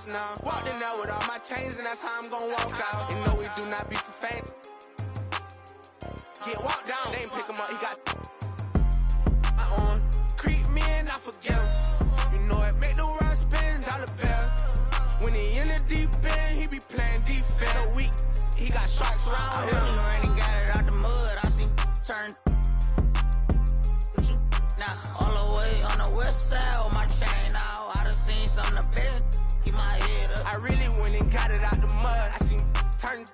now. Walked in there with all my chains, and that's how I'm gonna walk out. And no, we do not be for fame. Get walked down, they ain't pick him up, he got my own. Creep me and I forgive him. You know it make the world spin, dollar bill. When he in the deep end, he be playing defense. A week, he got sharks around him. I really got it out the mud, I seen turn. Now, all the way on the west side with my chain out. I done seen some of the best, keep my head up. I really went and got it out the mud, I seen turn.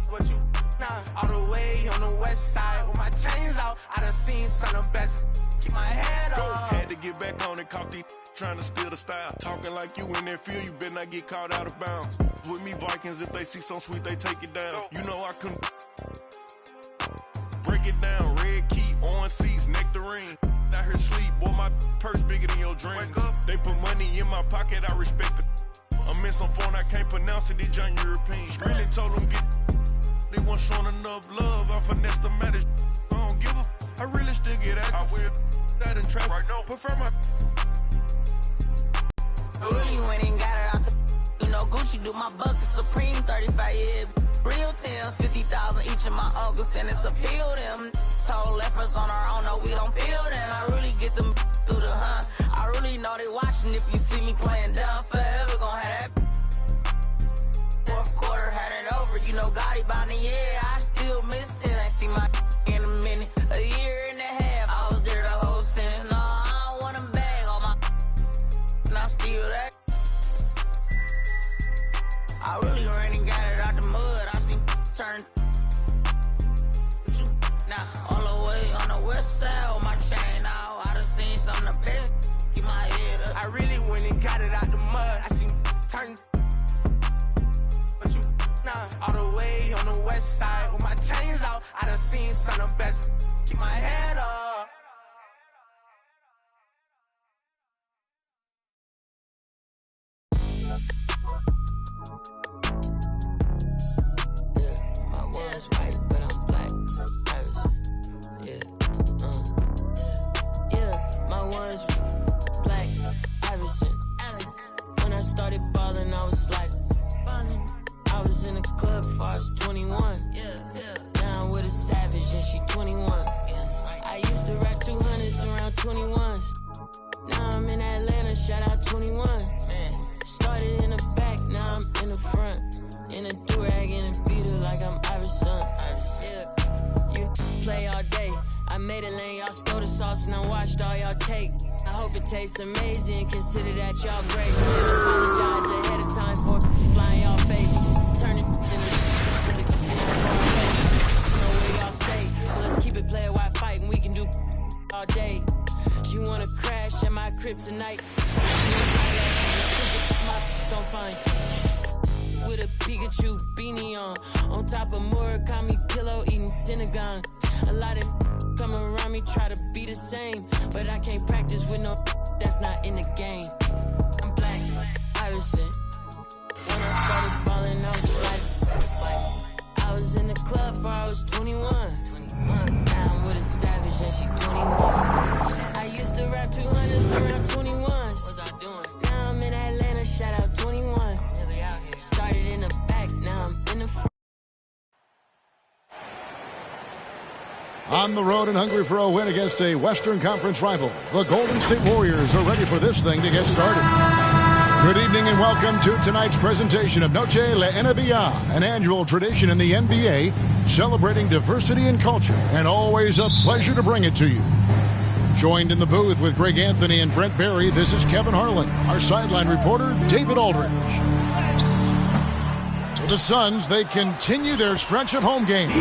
What you now? All the way on the west side with my chains out. I done seen some of the best, keep my head up. Had to get back on it, caught these trying to steal the style. Talking like you in that field, you better not get caught out of bounds. With me Vikings, if they see some sweet, they take it down. You know I couldn't break it down. Red key, orange seats, nectarine. Out here sleep, boy, my purse bigger than your dream. They put money in my pocket, I respect it. I'm in some phone, I can't pronounce it, it's John European. Really told them get, they weren't showing enough love. I finessed the matters, I don't give a, I really still get active. I will that in traffic, right now. Prefer my. I really went and got it out the, you know, Gucci do my bucket, Supreme, 35 years. Real tails, 50,000 each of my uncles, and it's appeal them. Told efforts on our own, no, we don't feel them. I really get them through the hunt. I really know they watching if you see me playing down forever, gon' have that. Fourth quarter, had it over, you know, Gotti by the year. I still miss it, ain't see my in a minute. A year and a half, I was there the whole sentence. No, I don't want them bag on my, and I'm still that. I really ran and got it out the mud, I seen turn. Now, all the way on the west side with my chain out. I done seen some of the best, keep my head up. I really went and got it out the mud, I seen turn. But you, nah, all the way on the west side with my chains out. I done seen some of the best, keep my head up. My was white, but I'm black. My was black. Iverson. When I started ballin', I was like, I was in the club before I was 21. Now I'm with a savage and she 21. I used to rap 200s around 21s. Now I'm in Atlanta, shout out 21. Started in the back, now I'm in the front. In a do-rag, in a beater like I'm Iverson. You play all day. I made a lane, y'all stole the sauce and I watched all y'all take. I hope it tastes amazing, consider that y'all great. Apologize ahead of time for flying y'all face. Turn it in no way y'all stay. So let's keep it player while fighting, we can do all day. She wanna crash at my crib tonight. My don't find with a Pikachu beanie on top of Murakami pillow eating Synagogue. A lot of come around me try to be the same, but I can't practice with no that's not in the game. I'm black, Iverson. When I started ballin', I was like, I was in the club before I was 21. Now I'm with a savage and she 21. I used to rap 200s around 21s. What's I doing? Now I'm in Atlanta, shout out 21. Really out here. Started in the back, now I'm in the front. On the road and hungry for a win against a Western Conference rival, the Golden State Warriors are ready for this thing to get started. Good evening and welcome to tonight's presentation of Noche La NBA, an annual tradition in the NBA celebrating diversity and culture, and always a pleasure to bring it to you. Joined in the booth with Greg Anthony and Brent Barry, this is Kevin Harlan, our sideline reporter, David Aldridge. For the Suns, they continue their stretch of home games.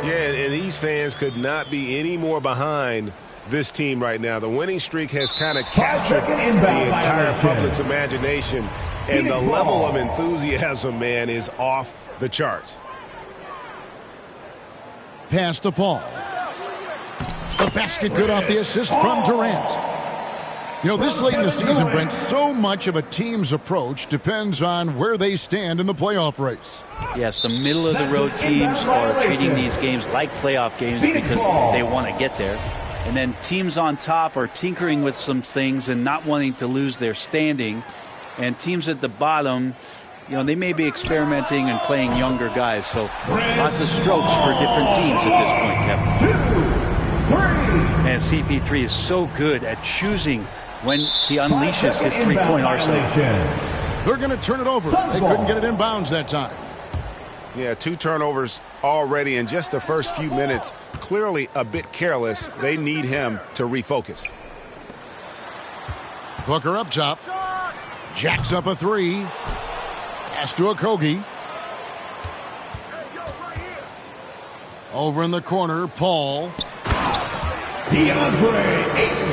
Yeah, and these fans could not be any more behind this team right now. The winning streak has kind of captured the entire public's imagination, and the level of enthusiasm, man, is off the charts. Pass to Paul. The basket good off the assist from Durant. You know, this late in the season, Brent, so much of a team's approach depends on where they stand in the playoff race. Yeah, some middle-of-the-road teams are treating these games like playoff games because they want to get there. And then teams on top are tinkering with some things and not wanting to lose their standing. And teams at the bottom, you know, they may be experimenting and playing younger guys. So lots of strokes for different teams at this point, Kevin. And CP3 is so good at choosing when he unleashes his three-point arsenal. They're going to turn it over. They couldn't get it inbounds that time. Yeah, 2 turnovers already in just the first few minutes. Clearly a bit careless. They need him to refocus. Booker up top. Jacks up a 3. Pass to Okogie. Over in the corner, Paul. DeAndre Ayton.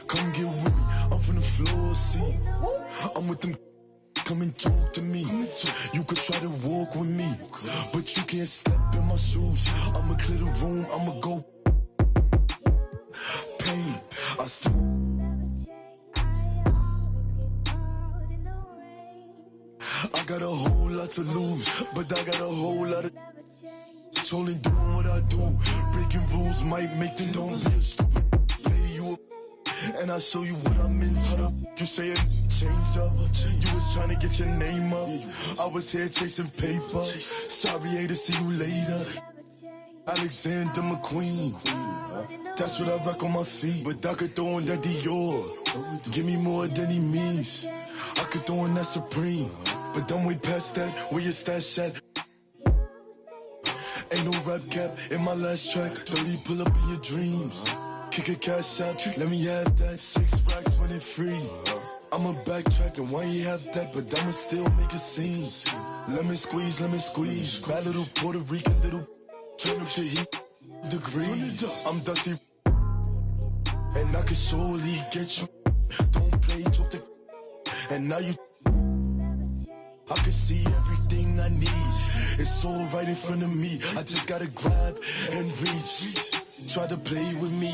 Come get with me, I'm from the floor, see. I'm with them, come and talk to me. You could try to walk with me, but you can't step in my shoes. I'ma clear the room, I'ma go. Pain, I still. I got a whole lot to lose, but I got a whole lot of. Only doing what I do. Breaking rules might make them don't be a stupid. And I'll show you what I'm in. Hold up, you say it changed up. You was trying to get your name up. I was here chasing paper. Sorry, to see you later. Alexander McQueen. That's what I rock on my feet. But I could throw in that Dior. Give me more than he means. I could throw in that Supreme. But don't wait past that. Where your stash at? Ain't no rap cap in my last track. 30 pull up in your dreams. Kick a cash out, let me have that. 6 racks when it free. I'ma backtrack and why you have that, but I'ma still make a scene. Lemon squeeze, bad little Puerto Rican, little turn up the heat degrees. I'm dirty, and I can surely get you. Don't play, talk the, and now you. I can see everything I need. It's all right in front of me. I just gotta grab and reach. Try to play with me.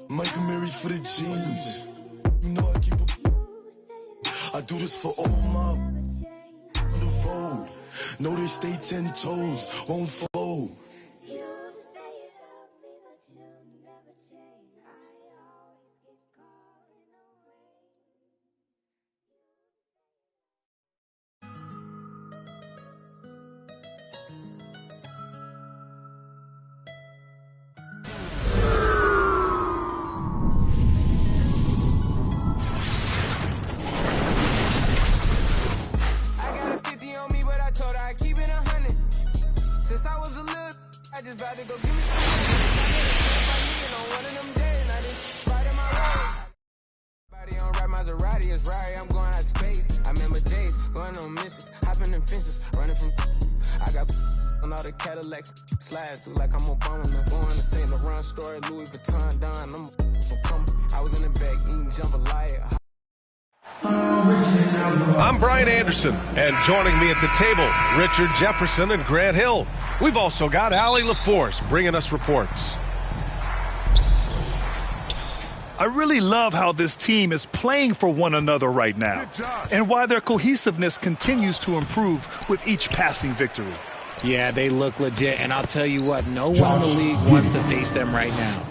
Michael Mary for the jeans. You know I keep a. I do this for all my on the road. Know they stay 10 toes, won't fold. Slide through like I'm Obama. Going to St. Laurent store, Louis Vuitton, Don. I'm so comfy. I was in the back eating jambalaya. I'm Brian Anderson, and joining me at the table, Richard Jefferson and Grant Hill. We've also got Allie LaForce bringing us reports. I really love how this team is playing for one another right now, and why their cohesiveness continues to improve with each passing victory. Yeah, they look legit, and I'll tell you what, no one in the league wants to face them right now.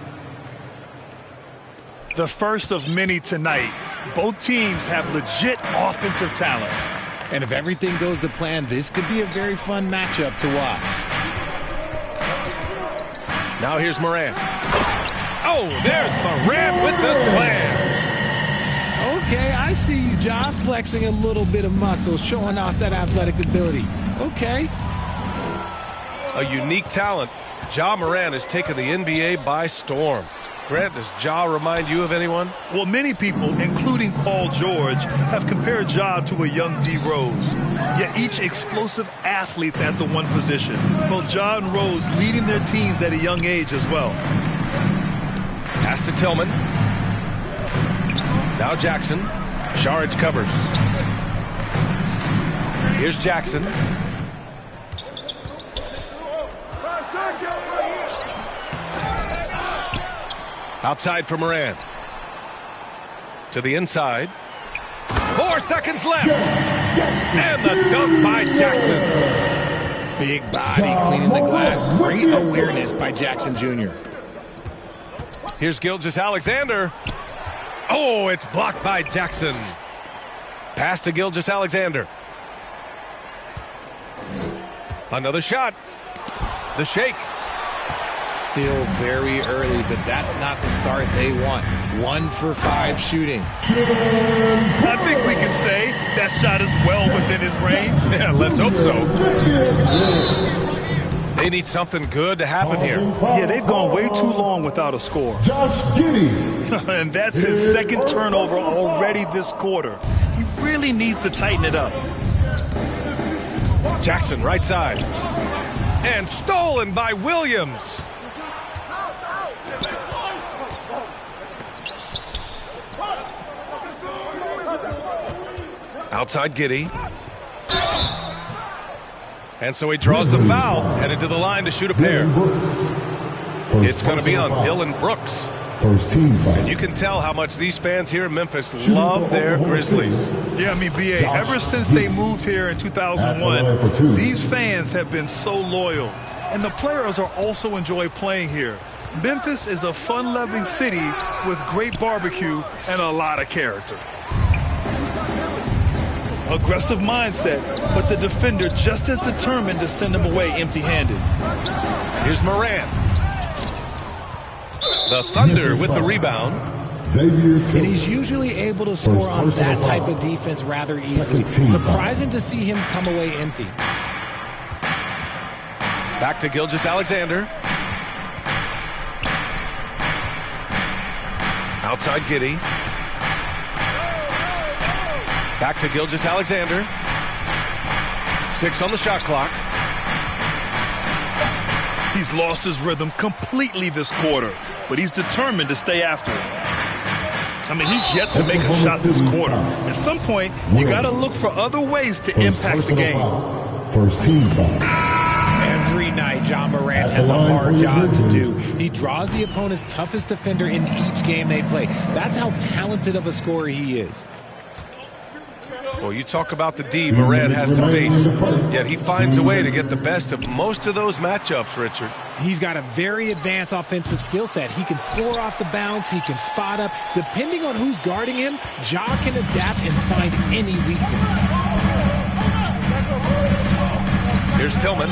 The first of many tonight. Both teams have legit offensive talent. And if everything goes to plan, this could be a very fun matchup to watch. Now here's Morant. Oh, there's Morant with the slam. Okay, I see you, Ja, flexing a little bit of muscle, showing off that athletic ability. Okay. A unique talent. Ja Morant has taken the NBA by storm. Grant, does Ja remind you of anyone? Well, many people, including Paul George, have compared Ja to a young D. Rose. Yet each explosive athlete's at the one position. Well, Ja and Rose leading their teams at a young age as well. Pass to Tillman. Now Jackson. Saric covers. Here's Jackson. Outside for Moran. To the inside. 4 seconds left. And the dunk by Jackson. Big body cleaning the glass. Great awareness by Jackson Jr. Here's Gilgeous-Alexander. Oh, it's blocked by Jackson. Pass to Gilgeous-Alexander. Another shot. The shake. Still very early, but that's not the start they want. 1 for 5 shooting. I think we can say that shot is well within his range. Yeah, let's hope so. They need something good to happen here. Yeah, they've gone way too long without a score. And that's his second turnover already this quarter. He really needs to tighten it up. Jackson, right side. And stolen by Williams. Outside Giddey. And so he draws the foul, headed to the line to shoot a pair. It's going to be on Dylan Brooks. First team foul. And you can tell how much these fans here in Memphis love their Grizzlies. Yeah, I mean, B.A., ever since they moved here in 2001, these fans have been so loyal. And the players are also enjoy playing here. Memphis is a fun-loving city with great barbecue and a lot of character. Aggressive mindset, but the defender just as determined to send him away empty-handed. Here's Moran. The Thunder with the rebound. And he's usually able to score on that type of defense rather easily. Surprising to see him come away empty. Back to Gilgeous-Alexander. Outside Giddey. Back to Gilgeous-Alexander. 6 on the shot clock. He's lost his rhythm completely this quarter, but he's determined to stay after it. I mean, he's yet to make a shot this quarter. At some point, you got to look for other ways to impact the game. First team foul. Every night, John Morant has a hard job to do. He draws the opponent's toughest defender in each game they play. That's how talented of a scorer he is. Well, you talk about the D Moran has to face, yet he finds a way to get the best of most of those matchups, Richard. He's got a very advanced offensive skill set. He can score off the bounce. He can spot up. Depending on who's guarding him, Ja can adapt and find any weakness. Here's Tillman.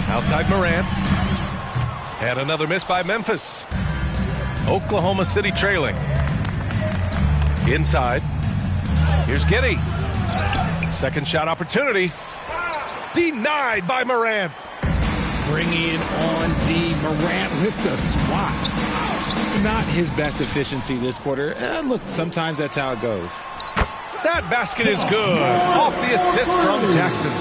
Outside Moran. And another miss by Memphis. Oklahoma City trailing. Inside. Here's Giddey. Second shot opportunity. Denied by Morant. Bringing on D. Morant with the swat. Not his best efficiency this quarter. Look, sometimes that's how it goes. That basket is good. Off the assist from Jackson.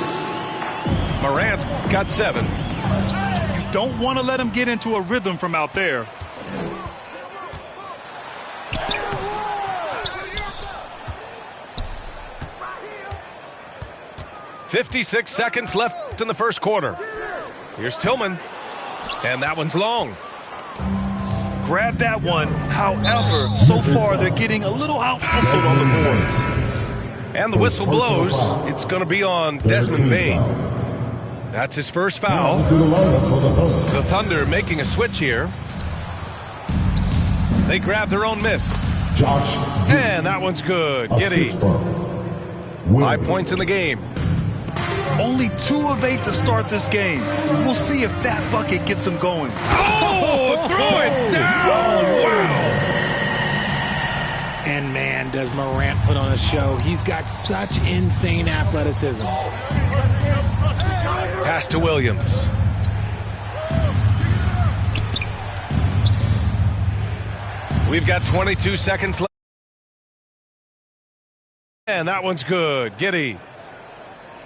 Morant's got 7. You don't want to let him get into a rhythm from out there. .56 seconds left in the first quarter. Here's Tillman. And that one's long. Grab that one. However, so far they're getting a little out-hustled on the boards. And the whistle blows. It's going to be on Desmond Bane. That's his first foul. The Thunder making a switch here. They grab their own miss. And that one's good. Giddey. 5 points in the game. Only 2 of 8 to start this game. We'll see if that bucket gets him going. Oh, throw it down! Wow! And man, does Morant put on a show. He's got such insane athleticism. Pass to Williams. We've got 22 seconds left. And that one's good. Giddey.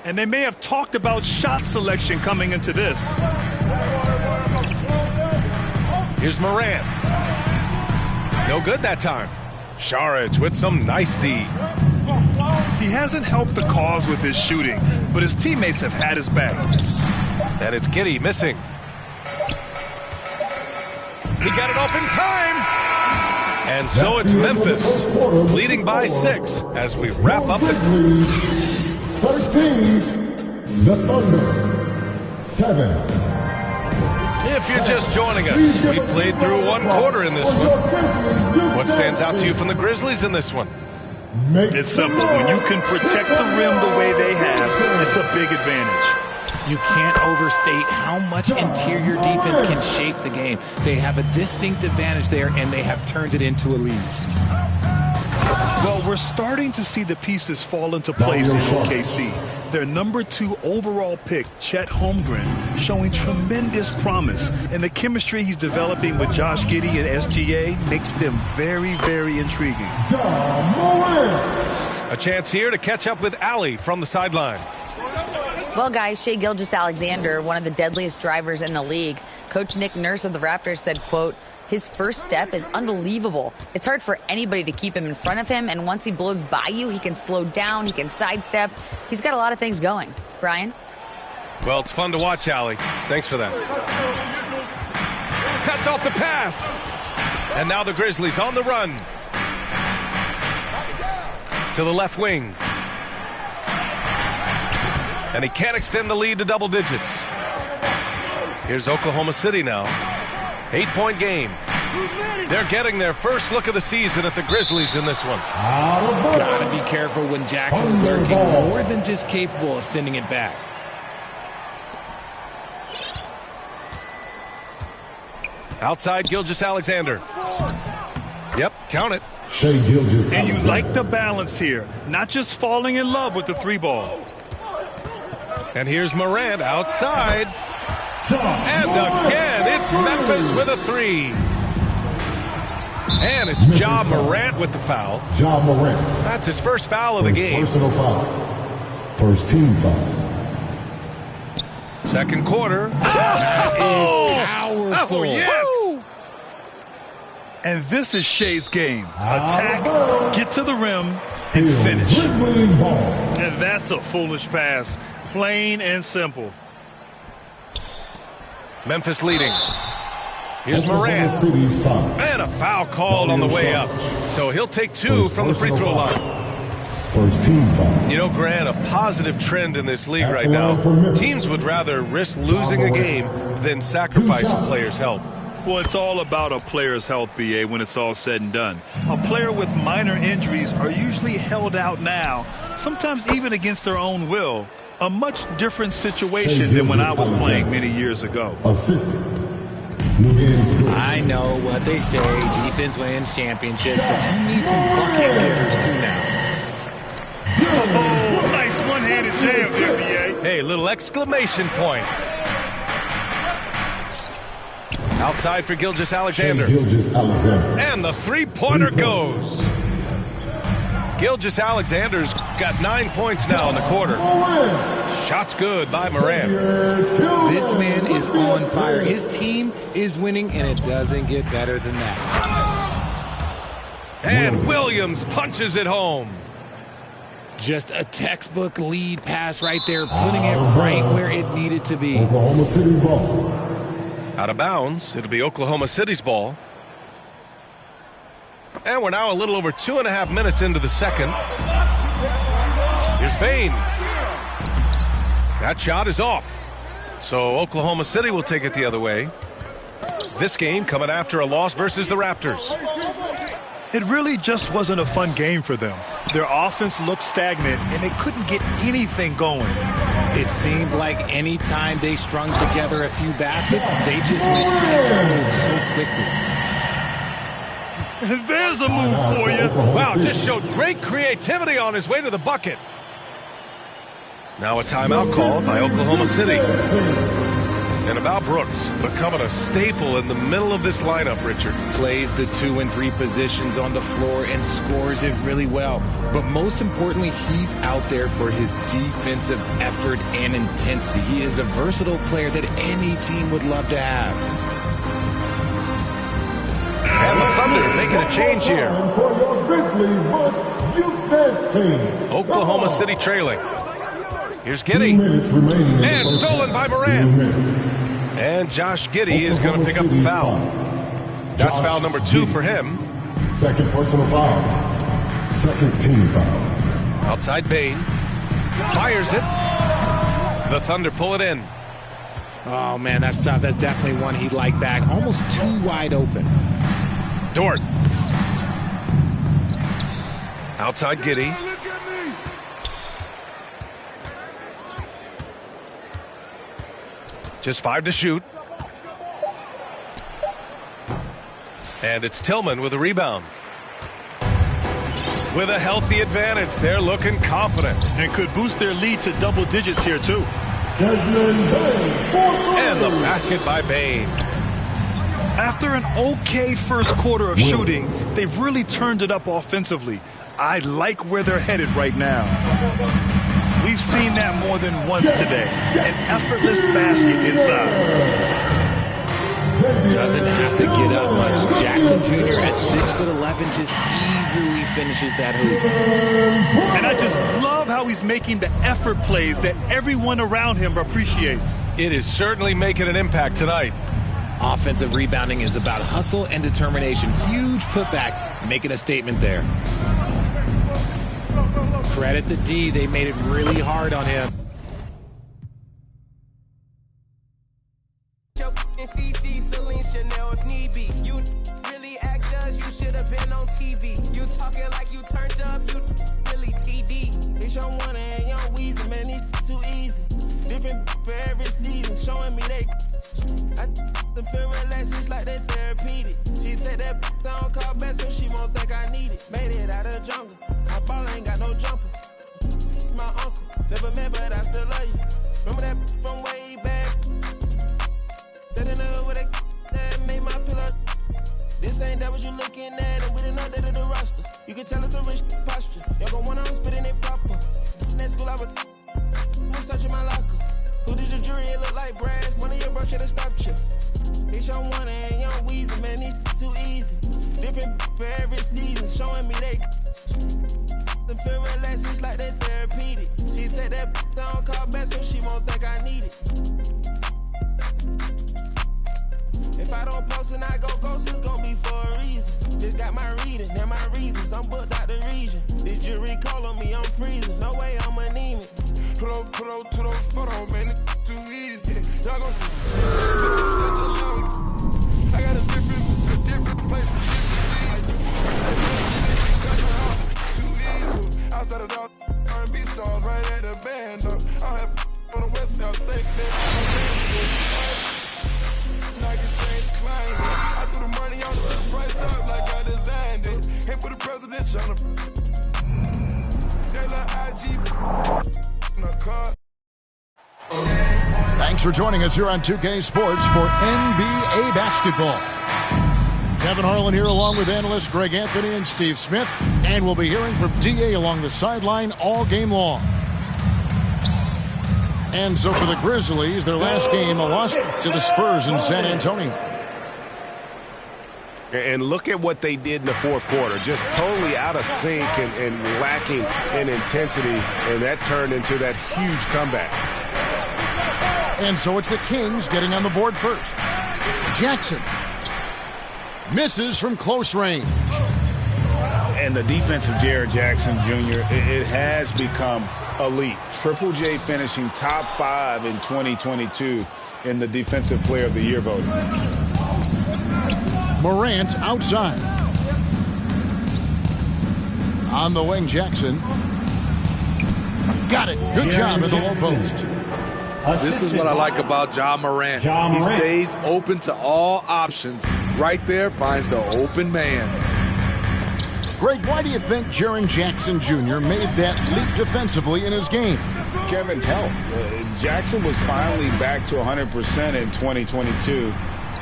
And they may have talked about shot selection coming into this. Here's Morant. No good that time. Saric with some nice D. He hasn't helped the cause with his shooting, but his teammates have had his back. And it's Giddey missing. He got it off in time. And so it's Memphis leading by 6 as we wrap up the 13, the Thunder, 7. If you're just joining us, we played through 1 quarter in this one. What stands out to you from the Grizzlies in this one? It's simple. When you can protect the rim the way they have, it's a big advantage. You can't overstate how much interior defense can shape the game. They have a distinct advantage there, and they have turned it into a lead. Well, we're starting to see the pieces fall into place in OKC. Their #2 overall pick, Chet Holmgren, showing tremendous promise. And the chemistry he's developing with Josh Giddey and SGA makes them very, very intriguing. A chance here to catch up with Allie from the sideline. Well, guys, Shai Gilgeous-Alexander, one of the deadliest drivers in the league. Coach Nick Nurse of the Raptors said, quote, his first step is unbelievable. It's hard for anybody to keep him in front of him, and once he blows by you, he can slow down, he can sidestep. He's got a lot of things going. Brian? Well, it's fun to watch, Allie. Thanks for that. Cuts off the pass. And now the Grizzlies on the run. To the left wing. And he can't extend the lead to double digits. Here's Oklahoma City now. 8-point game. They're getting their first look of the season at the Grizzlies in this one. Gotta be careful when Jackson is lurking, more than just capable of sending it back. Outside Gilgeous-Alexander. Yep, count it. And you like the balance here, not just falling in love with the 3-ball. And here's Morant outside. And again, it's Memphis with a 3. And it's Ja Morant with the foul. Ja Morant. That's his first foul of the game. Personal foul. First team foul. Second quarter. That is powerful. Oh, yes. And this is Shai's game. Attack, get to the rim, and finish. And that's a foolish pass. Plain and simple. Memphis leading. Here's Morant. And a foul called on the way up. So he'll take 2 from the free throw line. First team foul. You know, Grant, a positive trend in this league right now. Teams would rather risk losing a game than sacrifice a player's health. Well, it's all about a player's health, BA, when it's all said and done. A player with minor injuries are usually held out now, sometimes even against their own will. A much different situation than when I was playing many years ago. I know what they say, defense wins championships, but you need some bucket getters too now. Oh, nice one-handed jam there, BA. Hey, little exclamation point. Outside for Gilgeous-Alexander. And the 3-pointer goes. Gilgeous-Alexander's got 9 points now in the quarter. Shots good by Morant. This man is on fire. His team is winning, and it doesn't get better than that. And Williams punches it home. Just a textbook lead pass right there, putting it right where it needed to be. Oklahoma City's ball. Out of bounds. It'll be Oklahoma City's ball. And we're now a little over 2.5 minutes into the second. Here's Bane. That shot is off. So Oklahoma City will take it the other way. This game coming after a loss versus the Raptors. It really just wasn't a fun game for them. Their offense looked stagnant, and they couldn't get anything going. It seemed like any time they strung together a few baskets, they just went ice cold so quickly. There's a move for you. Wow, just showed great creativity on his way to the bucket. Now a timeout called by Oklahoma City. And about Brooks, becoming a staple in the middle of this lineup, Richard. Plays the 2 and 3 positions on the floor and scores it really well. But most importantly, he's out there for his defensive effort and intensity. He is a versatile player that any team would love to have. And the Thunder making a change here. Oklahoma City trailing. Here's Giddey. And stolen by Morant. And Josh Giddey is going to pick up the foul. That's foul number 2 for him. Second personal foul. Second team foul. Outside Bain. Fires it. The Thunder pull it in. Oh, man, that's tough. That's definitely one he'd like back. Almost too wide open. Dort. Outside Giddey. Just 5 to shoot. And it's Tillman with a rebound. With a healthy advantage, they're looking confident. And could boost their lead to double digits here, too. And the basket by Bain. After an okay first quarter of shooting, they've really turned it up offensively. I like where they're headed right now. We've seen that more than once today. An effortless basket inside. Doesn't have to get up much. Jackson Jr. at 6'11" just easily finishes that hoop. And I just love how he's making the effort plays that everyone around him appreciates. It is certainly making an impact tonight. Offensive rebounding is about hustle and determination. Huge putback, making a statement there. Credit the D. They made it really hard on him. CC, Celine, Chanel, if need be. You really act us, you should have been on TV. You talking like you turned up, you really TD. It's your one and young Weezy, man, it's too easy. Different for every season, showing me they. I feel relaxed, it's like that therapeutic. She take that down, call back, so she won't think I need it. Made it out of jungle, my ball ain't got no jumper. My uncle, never met, but I still love you. Remember that from way back? That in the hood with that made my pillow. This ain't that what you looking at, and we didn't know that of the roster. You can tell it's a rich posture. Y'all gon' want on spitting it proper. At school I was searching my locker. Who did your jury? It look like brass. One of your bro should've stopped you. It's your one and young Weezy, man, it's too easy. Different for every season, showing me they. The feel relaxed, it's like that therapeutic. She take that down, call back, so she won't think I need it. If I don't post and I go ghost, it's gon' be for a reason. Just got my reading and my reasons. I'm booked out the region. Did you recall on me? I'm freezing. No way I'm anemic. Put up to the photo, man. It's too easy. Y'all gon' I got a different place. Too easy. I started out R&B stars right at the band. I have on the west side, think that. I threw the money on the price up like I designed it. Ain't put the president on the Thanks for joining us here on 2K Sports for NBA basketball. Kevin Harlan here along with analysts Greg Anthony and Steve Smith. And we'll be hearing from DA along the sideline all game long. And so for the Grizzlies, their last game, a loss to the Spurs in San Antonio. And look at what they did in the fourth quarter. Just totally out of sync and lacking in intensity. And that turned into that huge comeback. And so it's the Kings getting on the board first. Jackson misses from close range. And the defense of Jared Jackson Jr., it has become elite. Triple J finishing top 5 in 2022 in the Defensive Player of the Year voting. Morant outside. On the wing, Jackson. Got it. Good job at the low post. This is what I like about Ja Morant. He stays open to all options. Right there, finds the open man. Greg, why do you think Jaren Jackson Jr. made that leap defensively in his game? Kevin, health. Jackson was finally back to 100% in 2022.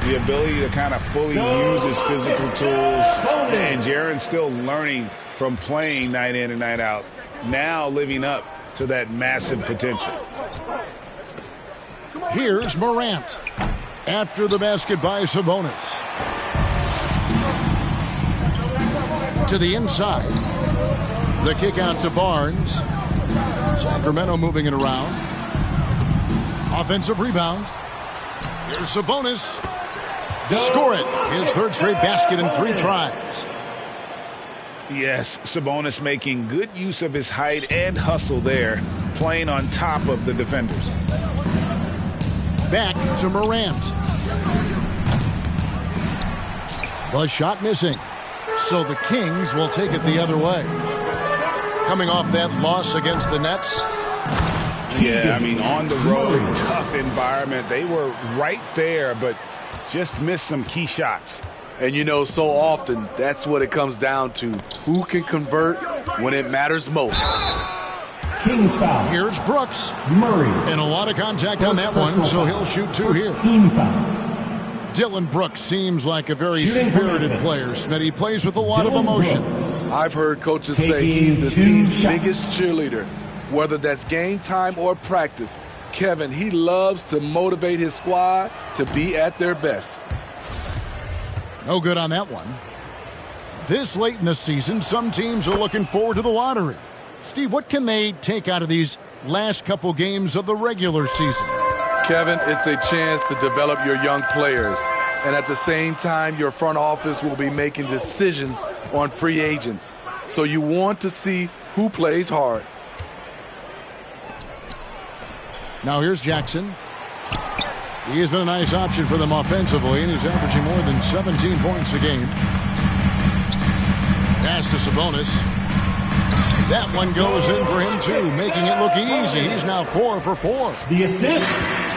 The ability to kind of fully use his physical tools. And Jaren's still learning from playing night in and night out. Now living up to that massive potential. Here's Morant. After the basket by Sabonis. To the inside. The kick out to Barnes. Sacramento moving it around. Offensive rebound. Here's Sabonis. score it. His third straight basket in 3 tries. Yes, Sabonis making good use of his height and hustle there, playing on top of the defenders. Back to Morant. The shot missing. So the Kings will take it the other way. Coming off that loss against the Nets. Yeah, I mean, on the road, tough environment. They were right there, but just missed some key shots. And you know, so often, that's what it comes down to. Who can convert when it matters most? Kings foul. Here's Brooks. Murray. And a lot of contact on that one, so he'll shoot 2 here. Team foul. Dylan Brooks seems like a very spirited player. Smitty, he plays with a lot of emotion. I've heard coaches say he's the team's biggest cheerleader. Whether that's game time or practice, Kevin, he loves to motivate his squad to be at their best. No good on that one. This late in the season, some teams are looking forward to the lottery. Steve, what can they take out of these last couple games of the regular season? Kevin, it's a chance to develop your young players. And at the same time, your front office will be making decisions on free agents. So you want to see who plays hard. Now here's Jackson. He has been a nice option for them offensively, and he's averaging more than 17 points a game. Pass to Sabonis. That one goes in for him, too, making it look easy. He's now 4 for 4. The assist.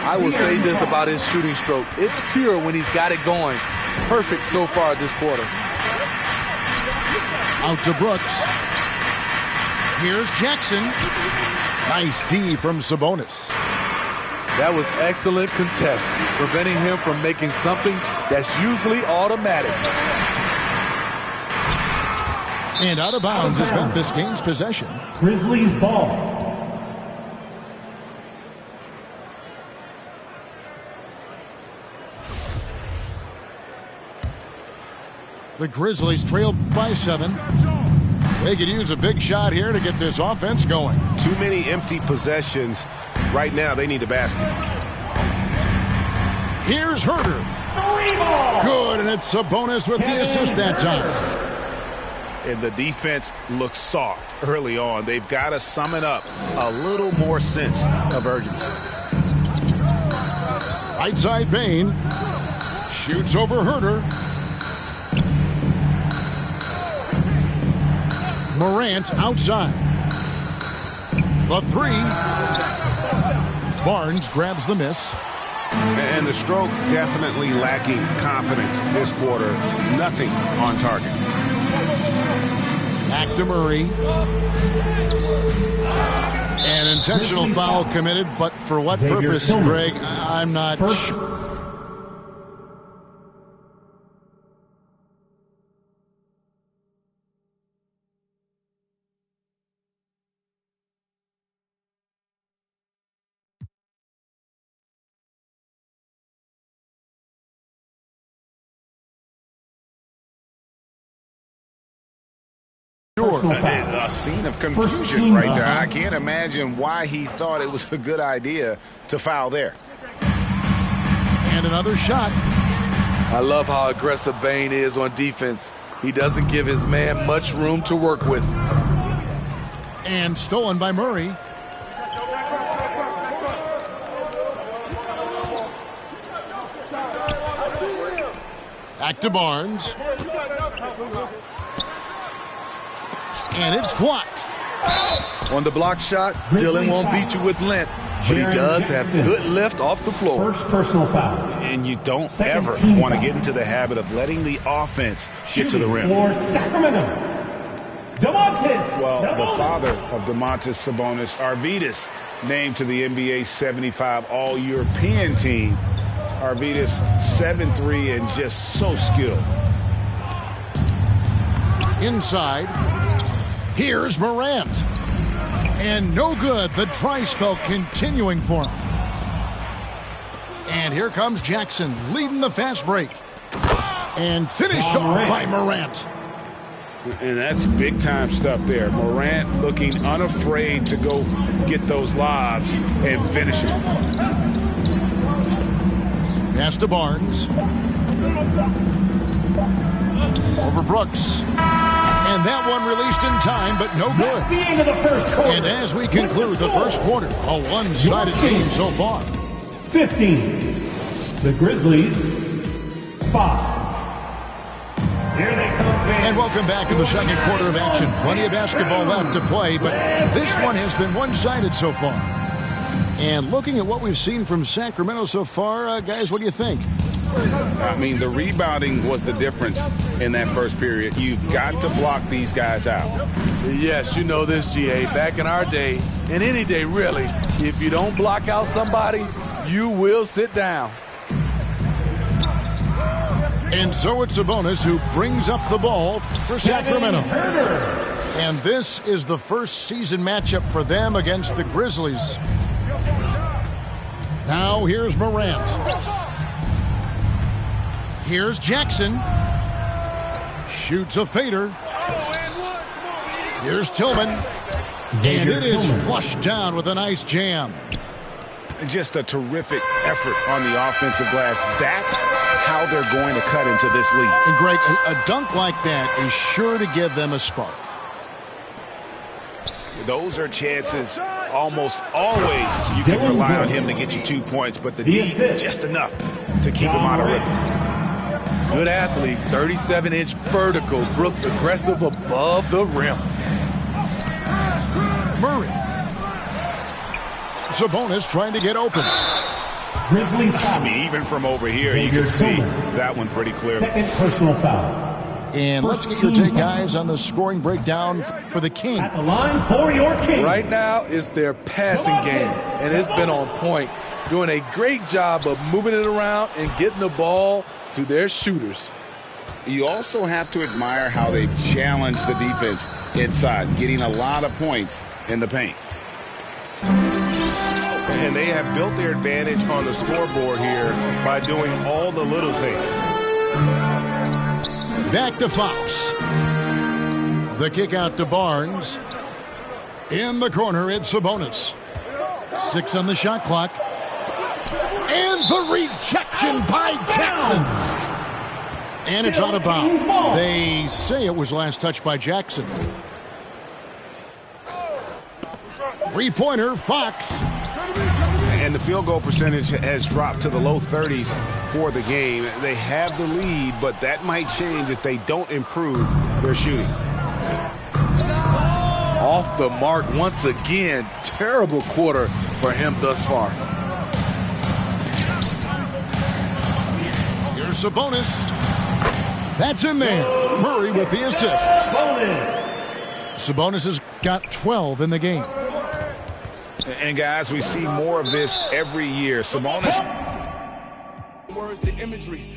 I will say this about his shooting stroke. It's pure when he's got it going. Perfect so far this quarter. Out to Brooks. Here's Jackson. Nice D from Sabonis. That was excellent contest, preventing him from making something that's usually automatic. And out of bounds is Memphis gains possession. Grizzlies ball. The Grizzlies trail by 7. They could use a big shot here to get this offense going. Too many empty possessions. Right now, they need a basket. Here's Herter. Good, and it's Sabonis with the assist that time. And the defense looks soft early on. They've got to sum it up. A little more sense of urgency. Right side Bane. Shoots over Herter. Morant outside. The 3. Barnes grabs the miss. And the stroke definitely lacking confidence this quarter. Nothing on target. Back to Murray. An intentional foul committed, but for what purpose, Greg, I'm not sure. A scene of confusion right there. I can't imagine why he thought it was a good idea to foul there. And another shot. I love how aggressive Bane is on defense. He doesn't give his man much room to work with. And stolen by Murray. Back to Barnes. And it's blocked. On the block shot, Dylan won't beat you with length, but he does have good lift off the floor. First personal foul. And you don't ever want to get into the habit of letting the offense get to the rim. For Sacramento, Domantas. Well, the father of Domantas Sabonis, Arvydas, named to the NBA 75 All-European team. Arvydas 7'3" and just so skilled. Inside. Here's Morant. And no good. The dry spell continuing for him. And here comes Jackson leading the fast break. And finished off by Morant. And that's big-time stuff there. Morant looking unafraid to go get those lobs and finish it. Pass to Barnes. Over Brooks. And that one released in time, but no good. That's the end of the first quarter. And as we conclude the first quarter, a one-sided game so far. 15. The Grizzlies, 5. Here they come. And welcome back to the second quarter of action. Plenty of basketball left to play, but this one has been one-sided so far. And looking at what we've seen from Sacramento so far, guys, what do you think? I mean, the rebounding was the difference in that first period. You've got to block these guys out. Yes, you know this, GA. Back in our day, and any day really, if you don't block out somebody, you will sit down. And so it's Sabonis who brings up the ball for Sacramento. And this is the first season matchup for them against the Grizzlies. Now here's Morant. Here's Jackson. Shoots a fader. Here's Tillman. And it is flushed down with a nice jam. Just a terrific effort on the offensive glass. That's how they're going to cut into this lead. And Greg, a dunk like that is sure to give them a spark. Those are chances almost always you can rely on him to get you 2 points, but the D just enough to keep him out of rhythm. Good athlete, 37-inch vertical. Brooks aggressive above the rim. Murray. Sabonis trying to get open. Grizzlies foul. I mean, even from over here, you can see that one pretty clearly. Second personal foul. And let's get your take, guys, on the scoring breakdown for the King. At the line for your King. Right now, it's their passing game, and it's been on point. Doing a great job of moving it around and getting the ball to their shooters. You also have to admire how they've challenged the defense inside, getting a lot of points in the paint. And they have built their advantage on the scoreboard here by doing all the little things. Back to Fox. The kick out to Barnes. In the corner, it's Sabonis. 6 on the shot clock. And the rejection by Jackson. And it's out of bounds. They say it was last touched by Jackson. Three-pointer, Fox. And the field goal percentage has dropped to the low 30s for the game. They have the lead, but that might change if they don't improve their shooting. Off the mark once again. Terrible quarter for him thus far. Here's Sabonis. That's in there. Murray with the assist. Sabonis has got 12 in the game. And guys, we see more of this every year. Sabonis. Words, the imagery.